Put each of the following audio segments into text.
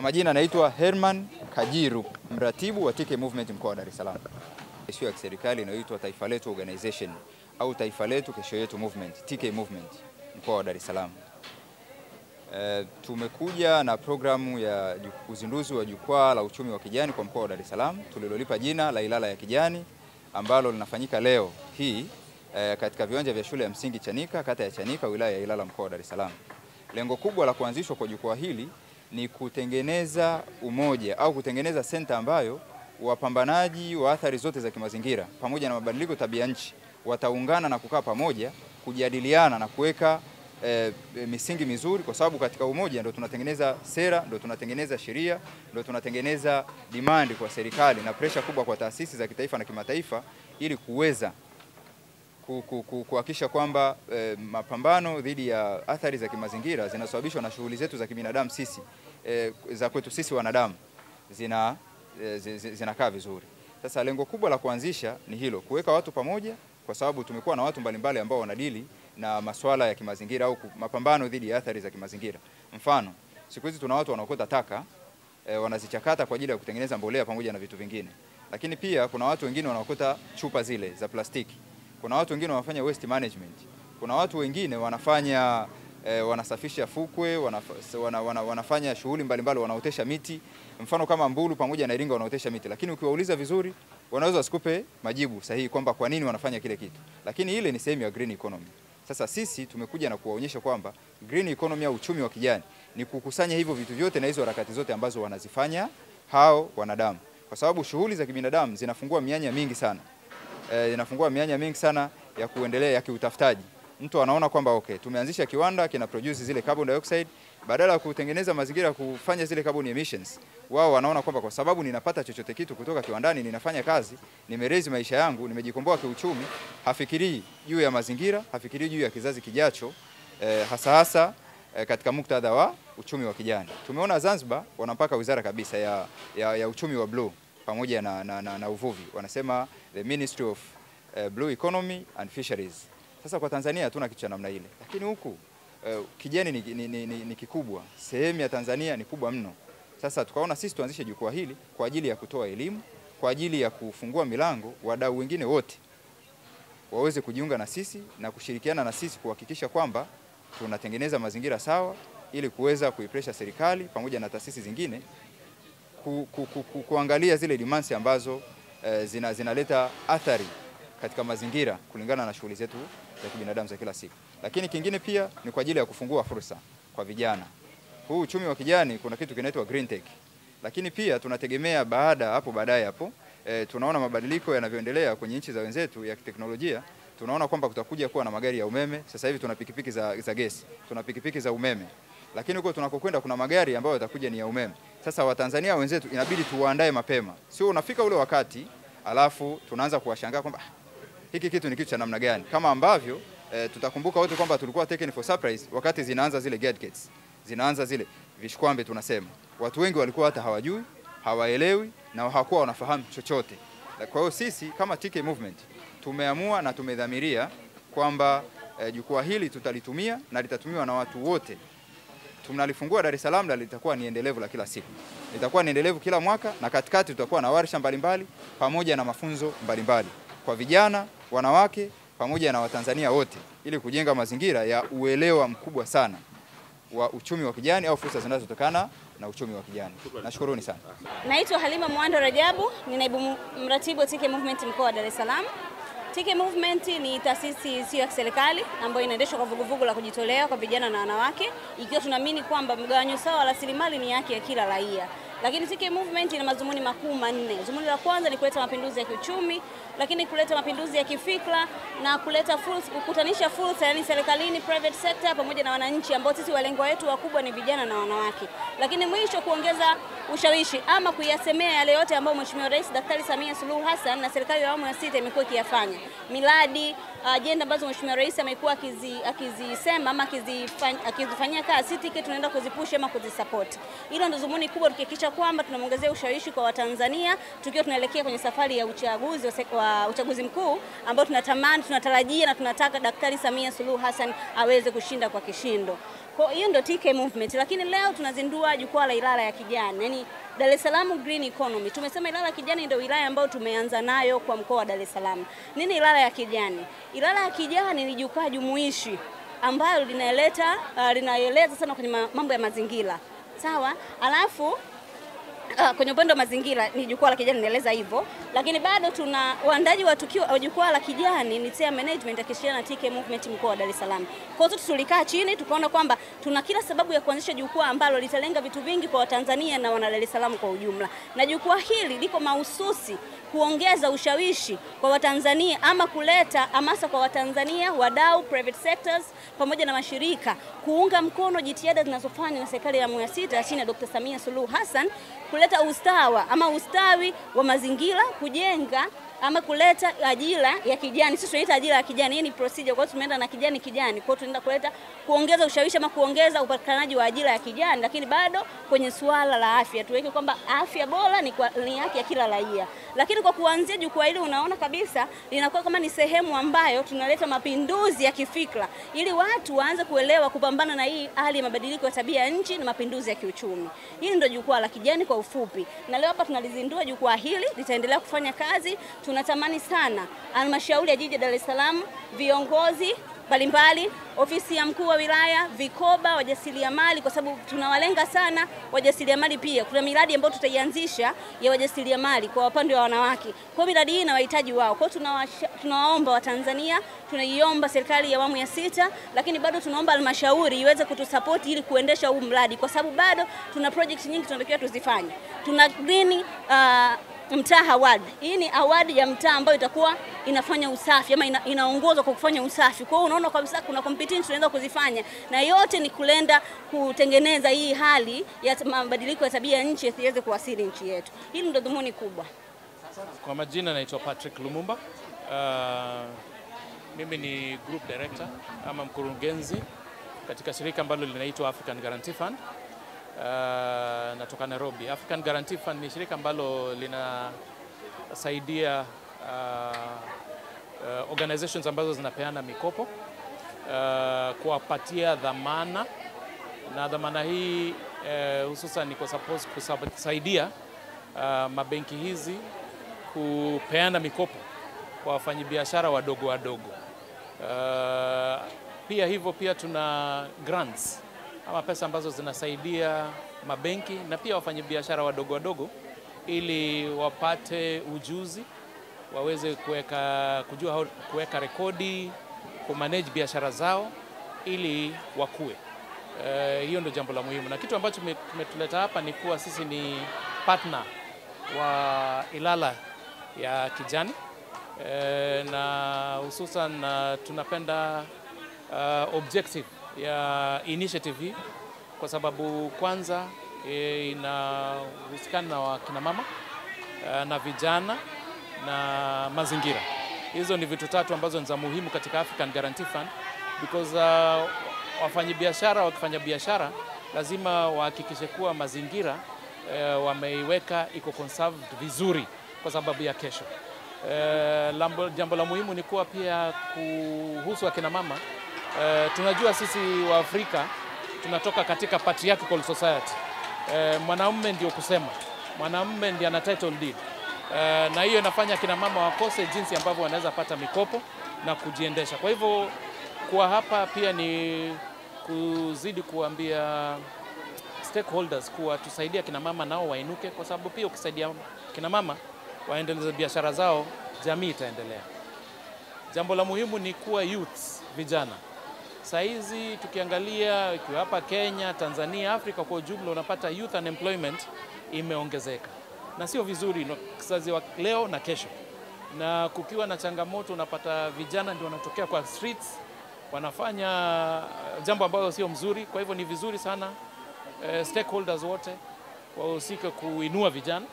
majina naitwa Herman Kajiru, mratibu wa TK Movement mkoa wa Dar es Salaam. Issue ya serikali inayoitwa Taifa Letu Organization au Taifa Letu Kesho Yetu Movement, TK Movement mkoa wa Dar es Salaam. Tumekuja na programu ya uzinduzi wa jukwaa la uchumi wa kijani kwa mkoa wa Dar es Salaam tulilolipa jina la Ilala ya Kijani, ambalo linafanyika leo hii katika viwanja vya shule ya msingi Chanika, kata ya Chanika, wilaya ya Ilala, mkoa wa Dar es Salaam. Lengo kubwa la kuanzishwa kwa jukwaa hili ni kutengeneza umoja au kutengeneza senta ambayo wapambanaji wa athari zote za kimazingira pamoja na mabadiliko tabia nchi wataungana na kukaa pamoja kujadiliana na kuweka misingi mizuri, kwa sababu katika umoja ndio tunatengeneza sera, ndio tunatengeneza sheria, ndio tunatengeneza demand kwa serikali na pressure kubwa kwa taasisi za kitaifa na kimataifa, ili kuweza kuhakikisha kwamba mapambano dhidi ya athari za kimazingira zinasababishwa na shughuli zetu za kibinadamu sisi, za kwetu sisi wanadamu, zinakaa vizuri. Sasa lengo kubwa la kuanzisha ni hilo, kuweka watu pamoja, kwa sababu tumekuwa na watu mbalimbali ambao wanadili na masuala ya kimazingira au mapambano dhidi ya athari za kimazingira. Mfano, siku hizi tuna watu wanaokota taka, wanazichakata kwa ajili ya kutengeneza mbolea pamoja na vitu vingine. Lakini pia kuna watu wengine wanaokota chupa zile za plastiki. Kuna watu wengine wanafanya waste management. Kuna watu wengine wanafanya wanasafisha fukwe, wanafanya shughuli mbalimbali, wanaotesha miti. Mfano kama Mbulu pamoja na Iringa wanaotesha miti. Lakini ukiwauliza vizuri, wanaweza wasikupe majibu sahihi kwamba kwa nini wanafanya kile kitu. Lakini ile ni sehemu ya green economy. Sasa sisi tumekuja na kuwaonyesha kwamba green economy au uchumi wa kijani ni kukusanya hivyo vitu vyote na hizo harakati zote ambazo wanazifanya hao wanadamu. Kwa sababu shughuli za kibinadamu zinafungua mianya mingi sana. Inafungua mianya mingi sana ya kuendelea ya kiutafutaji. Mtu anaona kwamba okay, tumeanzisha kiwanda kina produce zile carbon dioxide, badala ya kutengeneza mazingira kufanya zile carbon emissions, wao wanaona kwamba kwa sababu ninapata chochote kitu kutoka kiwandani, ninafanya kazi, nimeraise maisha yangu, nimejikomboa kiuchumi, hafikirii juu ya mazingira, hafikirii juu ya kizazi kijacho, hasa katika muktadha wa uchumi wa kijani. Tumeona Zanzibar wanapaka wizara kabisa ya uchumi wa blue pamoja na uvuvi. Wanasema the Ministry of Blue Economy and Fisheries. Sasa kwa Tanzania hatuna kitu cha namna ile. Lakini huku kijani ni kikubwa. Sehemu ya Tanzania ni kubwa mno. Sasa tukaona sisi tuanzishe jukwaa hili kwa ajili ya kutoa elimu, kwa ajili ya kufungua milango wadau wengine wote waweze kujiunga na sisi na kushirikiana na sisi kuhakikisha kwamba tunatengeneza mazingira sawa, ili kuweza kuipresha serikali pamoja na taasisi zingine kuangalia zile demands ambazo zinaleta athari katika mazingira kulingana na shughuli zetu za kibinadamu za kila siku. Lakini kingine pia ni kwa ajili ya kufungua fursa kwa vijana. Huu uchumi wa kijani kuna kitu kinaitwa green tech. Lakini pia tunategemea baadaye hapo tunaona mabadiliko yanavyoendelea kwenye nchi za wenzetu ya kiteknolojia. Tunaona kwamba kutakuja kuwa na magari ya umeme. Sasa hivi tuna pikipiki za gesi, tuna pikipiki za umeme. Lakini huko tunakokwenda kuna magari ambayo yatakuja ni ya umeme. Sasa Watanzania wenzetu inabidi tuwaandae mapema. Sio unafika ule wakati alafu tunaanza kuwashangaa kwamba hiki kitu ni kitu cha namna gani. Kama ambavyo tutakumbuka wote kwamba tulikuwa taken for surprise wakati zinaanza zile gadgets. Zinaanza zile vishkwambe tunasema. Watu wengi walikuwa hata hawajui, hawaelewi na hawakuwa wanafahamu chochote. Kwa hiyo sisi kama TK Movement tumeamua na tumedhamiria kwamba jukwaa hili tutalitumia na litatumiwa na watu wote. Tunalifungua Dar es Salaam na litakuwa ni endelevu la kila siku. Litakuwa ni endelevu kila mwaka, na katikati tutakuwa na warsha mbalimbali pamoja na mafunzo mbalimbali kwa vijana, wanawake pamoja na Watanzania wote, ili kujenga mazingira ya uelewa mkubwa sana wa uchumi wa kijani au fursa zinazotokana na uchumi wa kijani. Nashukuruni sana. Naitwa Halima Mwando Rajabu, ni naibu mratibu wa TK Movement mkoa wa Dar es Salaam. TK Movement ni taasisi isiyo ya serikali ambayo inaendeshwa kwa vuguvugu la kujitolea kwa vijana na wanawake, ikiwa tunaamini kwamba mgawanyo sawa wa rasilimali ni haki ya kila raia. Lakini TK Movement ina mazumuni makuu manne. Zumuni la kwanza ni kuleta mapinduzi ya kiuchumi, lakini kuleta mapinduzi ya kifikra na kuleta fursa, kukutanisha fursa, yani serikalini, private sector pamoja na wananchi, ambao sisi walengwa wetu wakubwa ni vijana na wanawake. Lakini mwisho kuongeza ushawishi ama kuyasemea yale yote ambayo Mheshimiwa Rais Daktari Samia Suluhu Hassan na serikali ya awamu ya 6 imekuwa ikiyafanya. Miradi, ajenda ambazo Mheshimiwa Rais amekuwa akizisema ama akizifanyia kazi, si tiketi tunaenda kuzipush ama kuzisupport. Hilo ndio dhumuni kubwa, tukihakikisha kwamba tunamwongezea ushawishi kwa Watanzania tukiwa tunaelekea kwenye safari ya uchaguzi mkuu ambao tunatarajia na tunataka Daktari Samia Suluhu Hassan aweze kushinda kwa kishindo. Kwa hiyo ndio TK Movement, lakini leo tunazindua jukwaa la Ilala ya Kijani. Yaani Dar es Salaam Green Economy. Tumesema Ilala ya Kijani ndio wilaya ambayo tumeanza nayo kwa mkoa wa Dar es Salaam. Nini Ilala ya Kijani? Ilala ya Kijani ni jukwaa jumuishi ambalo linaeleza sana kwenye mambo ya mazingira. Sawa? Alafu kwenye upande wa mazingira ni jukwaa la kijani naeleza hivyo, lakini bado tuna waandaji wa tukio wa jukwaa la kijani ni TEA Management akishirikiana na TK Movement mkoa wa Dar es Salaam. Kwa hiyo tulikaa chini tukaona kwamba tuna kila sababu ya kuanzisha jukwaa ambalo litalenga vitu vingi kwa Watanzania na wana Dar es Salaam kwa ujumla. Na jukwaa hili liko mahususi kuongeza ushawishi kwa Watanzania ama kuleta hamasa kwa Watanzania, wadau, private sectors pamoja na mashirika kuunga mkono jitihada zinazofanywa na serikali ya awamu ya 6 chini ya Dr. Samia Suluhu Hassan kuleta ustawi wa mazingira, kujenga ama kuleta ajira ya kijani. Sisi tunaita ajira ya kijani, hii ni procedure. Kwa hiyo tumeenda na kijani. Kwa hiyo tunaenda kuongeza ushawishi ama kuongeza upatikanaji wa ajira ya kijani, lakini bado kwenye suala la afya tuweke kwamba afya bora ni haki ya kila raia. Lakini kwa kuanzia jukwaa hili unaona kabisa linakuwa kama ni sehemu ambayo tunaleta mapinduzi ya kifikra ili watu waanze kuelewa kupambana na hii hali ya mabadiliko ya tabia ya nchi na mapinduzi ya kiuchumi. Hili ndio jukwaa la kijani kwa ufupi. Na leo hapa tunalizindua jukwaa hili, litaendelea kufanya kazi. Tunatamani sana halmashauri ya jiji Dar es Salaam, viongozi mbalimbali, ofisi ya mkuu wa wilaya, vikoba, wajasiriamali, kwa sababu tunawalenga sana wajasiriamali pia. Kuna miradi ambayo tutaianzisha ya wajasiriamali kwa upande wa wanawake. Kwa miradi hii inawahitaji wao. Kwa tunawaomba Watanzania, tunaiomba serikali ya awamu ya 6, lakini bado tunaomba halmashauri iweze kutusupport ili kuendesha huu mradi, kwa sababu bado tuna project nyingi tunatakiwa tuzifanye. Tuna green mtaa award. Hii ni award ya mtaa ambayo itakuwa inafanya usafi ama inaongozwa kwa kufanya usafi. Kwa hiyo unaona kabisa kuna competition tunaweza kuzifanya, na yote ni kulenda kutengeneza hii hali ya mabadiliko ya tabia ya nchi iweze kuasili nchi yetu. Hili ndio dhumuni kubwa. Kwa majina naitwa Patrick Lumumba. Mimi ni group director ama mkurugenzi katika shirika ambalo linaitwa African Guarantee Fund. Natoka Nairobi. African Guarantee Fund ni shirika ambalo linasaidia organizations ambazo zinapeana mikopo kuwapatia dhamana, na dhamana hii hususan ni kusaidia mabenki hizi kupeana mikopo kwa wafanyabiashara wadogo. Pia tuna grants ama pesa ambazo zinasaidia mabenki na pia wafanyabiashara wadogo ili wapate ujuzi, waweze kujua kuweka rekodi, kumanage biashara zao ili wakue. Hiyo ndio jambo la muhimu, na kitu ambacho tumetuleta hapa ni kuwa sisi ni partner wa Ilala ya Kijani, na hususan tunapenda objective ya initiative hii kwa sababu kwanza inahusikana na wakina mama na vijana na mazingira. Hizo ni vitu tatu ambazo ni za muhimu katika African Guarantee Fund, because wakifanya biashara lazima wahakikishe kuwa mazingira wameiweka iko conserved vizuri kwa sababu ya kesho. Jambo la muhimu ni kuwa pia kuhusu wakina mama. Tunajua sisi wa Afrika tunatoka katika patriarchal society. Mwanamume ndio kusema, mwanamume ndiye ana title deed, na hiyo inafanya kina mama wakose jinsi ambavyo wanaweza pata mikopo na kujiendesha. Kwa hivyo kwa hapa pia ni kuzidi kuambia stakeholders kuwa tusaidia kina mama nao wainuke, kwa sababu pia ukisaidia kina mama waendeleze biashara zao, jamii itaendelea. Jambo la muhimu ni kuwa youths, vijana. Saizi tukiangalia ikiwa hapa Kenya, Tanzania, Afrika kwa ujumla, unapata youth unemployment imeongezeka. Na sio vizuri kizazi wa leo na kesho. Na kukiwa na changamoto unapata vijana ndio wanatokea kwa streets, wanafanya jambo ambalo sio mzuri. Kwa hivyo ni vizuri sana stakeholders wote wahusika kuinua vijana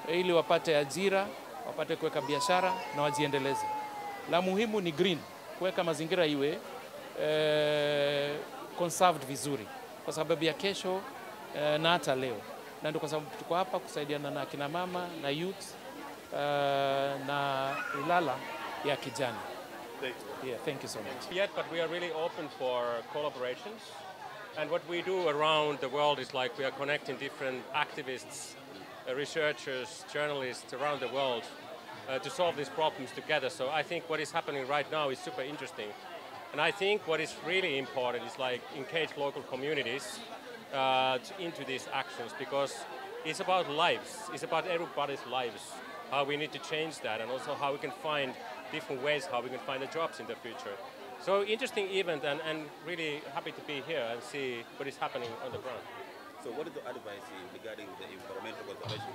ili wapate ajira, wapate kuweka biashara na wajiendeleze. La muhimu ni green, kuweka mazingira iwe conserved vizuri kwa sababu ya kesho na hata leo. Na ndio kwa sababu tuko hapa kusaidiana na kina mama na youth na Ilala ya kijani. Yeah, thank you so much. Yet, but we are really open for collaborations. And what we do around the world is like we are connecting different activists, researchers, journalists around the world to solve these problems together. So I think what is happening right now is super interesting. And I think what is really important is like engage local communities into these actions, because it's about lives, it's about everybody's lives, how we need to change that, and also how we can find different ways how we can find the jobs in the future. So interesting event, and really happy to be here and see what is happening on the ground. So what is the advice regarding the environmental conservation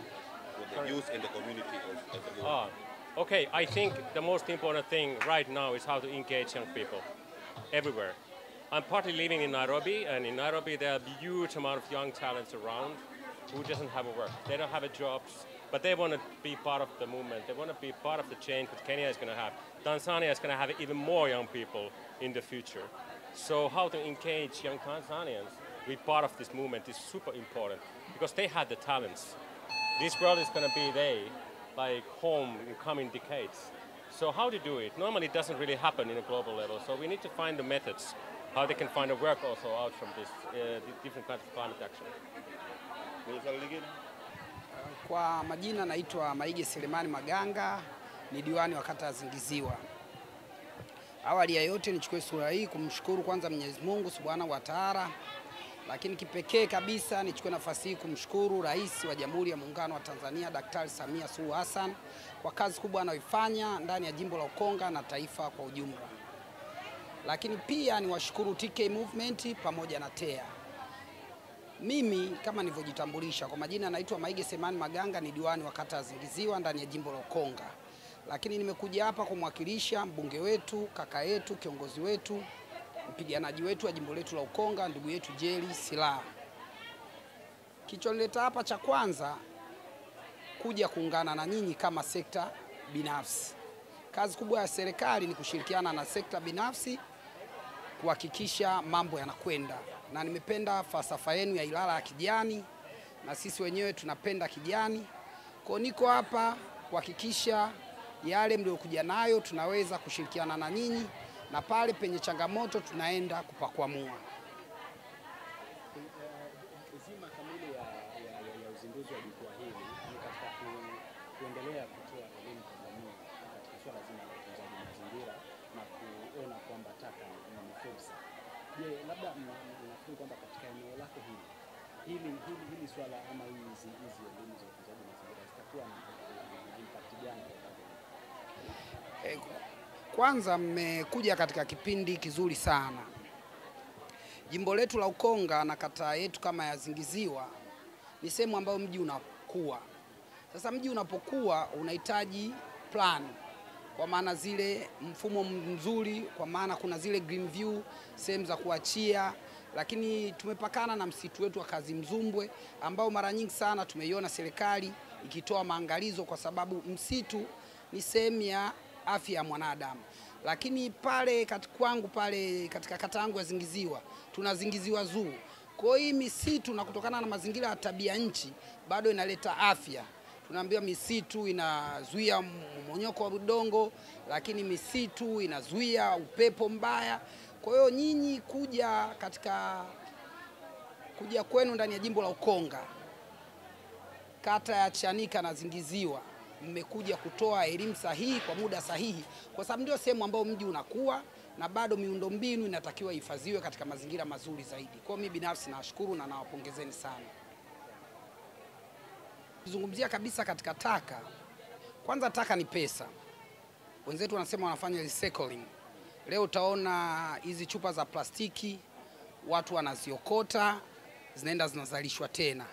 for the youth and the community as a whole? Okay, I think the most important thing right now is how to engage young people everywhere. I'm partly living in Nairobi, and in Nairobi there are a huge amount of young talents around who doesn't have a work. They don't have a jobs, but they want to be part of the movement. They want to be part of the change that Kenya is going to have. Tanzania is going to have even more young people in the future. So how to engage young Tanzanians to be part of this movement is super important, because they have the talents. This world is going to be their home in coming decades. So how to do it? Normally it doesn't really happen in a global level. So we need to find the methods, how they can find a work also out from this different kinds of climate action. Kwa majina naitwa Maige Selemani Maganga, ni diwani wa kata ya Zingiziwa. Awali ya yote nichukue sura hii kumshukuru kwanza Mwenyezi Mungu Subhanahu wa Ta'ala, lakini kipekee kabisa nichukue nafasi hii kumshukuru Rais wa Jamhuri ya Muungano wa Tanzania Daktari Samia Suluhu Hassan kwa kazi kubwa anayoifanya ndani ya jimbo la Ukonga na taifa kwa ujumla. Lakini pia niwashukuru TK Movement pamoja na TEA. Mimi kama nilivyojitambulisha kwa majina naitwa Maige Selemani Maganga, ni diwani wa kata ya Zingiziwa ndani ya jimbo la Ukonga. Lakini nimekuja hapa kumwakilisha mbunge wetu, kaka yetu, kiongozi wetu, mpiganaji wetu wa jimbo letu la Ukonga, ndugu yetu Jerry Silaa. Kilichonileta hapa cha kwanza kuja kuungana na nyinyi kama sekta binafsi. Kazi kubwa ya serikali ni kushirikiana na sekta binafsi kuhakikisha mambo yanakwenda. Na nimependa falsafa yenu ya Ilala ya kijani, na sisi wenyewe tunapenda kijani. Kwa niko hapa kuhakikisha yale mliokuja nayo tunaweza kushirikiana na nyinyi, na pale penye changamoto tunaenda kupakwamua. Zima kamili ya uzinduzi wa jukwaa hili ni katika kuendelea kutoa elimu kwa jamii katika swala zima la utunzaji mazingira na kuona kwamba taka ni fursa. Je, labda mnafikiri kwamba katika eneo lako hili swala ama hizi elimu za utunzaji mazingira zitakuwa na impact gani? Kwanza mmekuja katika kipindi kizuri sana. Jimbo letu la Ukonga na kata yetu kama ya Zingiziwa ni sehemu ambayo mji unakuwa. Sasa mji unapokuwa unahitaji plan, kwa maana zile mfumo mzuri, kwa maana kuna zile green view, sehemu za kuachia, lakini tumepakana na msitu wetu wa Kazimzumbwe ambao mara nyingi sana tumeiona serikali ikitoa maangalizo, kwa sababu msitu ni sehemu ya afya ya mwanadamu. Lakini pale kwangu pale katika kata yangu ya Zingiziwa tuna Zingiziwa Zoo. Kwa hiyo misitu na kutokana na mazingira ya tabia nchi bado inaleta afya. Tunaambiwa misitu inazuia mmonyoko wa udongo, lakini misitu inazuia upepo mbaya. Kwa hiyo nyinyi kuja kwenu ndani ya jimbo la Ukonga, kata ya Chanika na Zingiziwa, mmekuja kutoa elimu sahihi kwa muda sahihi, kwa sababu ndio sehemu ambayo mji unakuwa na bado miundombinu inatakiwa ihifadhiwe katika mazingira mazuri zaidi. Kwa mimi binafsi nawashukuru na nawapongezeni sana. Kuzungumzia kabisa katika taka, kwanza taka ni pesa. Wenzetu wanasema wanafanya recycling. Leo utaona hizi chupa za plastiki watu wanaziokota, zinaenda zinazalishwa tena.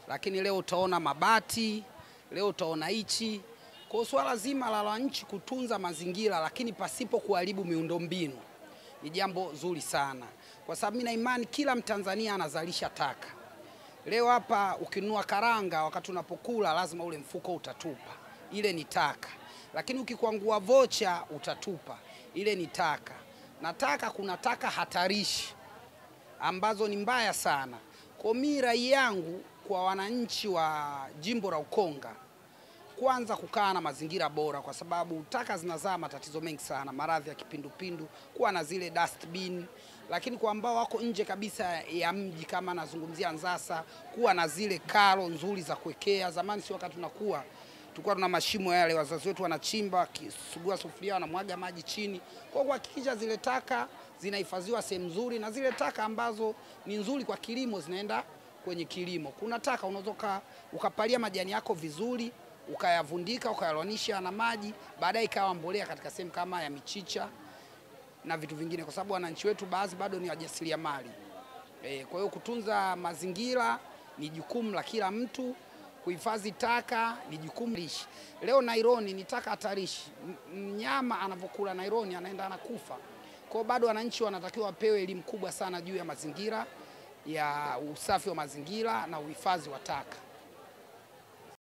Lakini leo utaona mabati, leo utaona hichi. Kwa swala zima la nchi kutunza mazingira lakini pasipo kuharibu miundombinu ni jambo zuri sana. Kwa sababu mimi na imani kila Mtanzania anazalisha taka. Leo hapa ukinunua karanga, wakati unapokula lazima ule mfuko utatupa, ile ni taka. Lakini ukikwangua vocha utatupa, ile ni taka. Na taka, kuna taka hatarishi ambazo ni mbaya sana. Kwa mimi rai yangu kwa wananchi wa jimbo la Ukonga, kwanza kukaa na mazingira bora, kwa sababu taka zinazaa matatizo mengi sana, maradhi ya kipindupindu, kuwa na zile dustbin. Lakini kwa ambao wako nje kabisa ya mji, kama nazungumzia Nzasa, kuwa na zile karo nzuri za kuwekea. Zamani si wakati tulikuwa tuna mashimo yale, wazazi wetu wanachimba, kisugua sufuria, wanamwaga maji chini. Kwa kuhakikisha zile taka zinahifadhiwa sehemu nzuri, na zile taka ambazo ni nzuri kwa kilimo zinaenda kwenye kilimo. Kuna taka unaweza ukapalia majani yako vizuri, ukayavundika, ukayalonisha na maji, baadaye ikawa mbolea katika sehemu kama ya michicha na vitu vingine, kwa sababu wananchi wetu baadhi bado ni wajasiriamali. Kwa hiyo kutunza mazingira ni jukumu la kila mtu, kuhifadhi taka ni jukumu lishi. Leo naironi ni taka hatarishi. Mnyama anapokula naironi anaenda anakufa. Kwa hiyo bado wananchi wanatakiwa wapewe elimu kubwa sana juu ya mazingira, ya usafi wa mazingira na uhifadhi wa taka.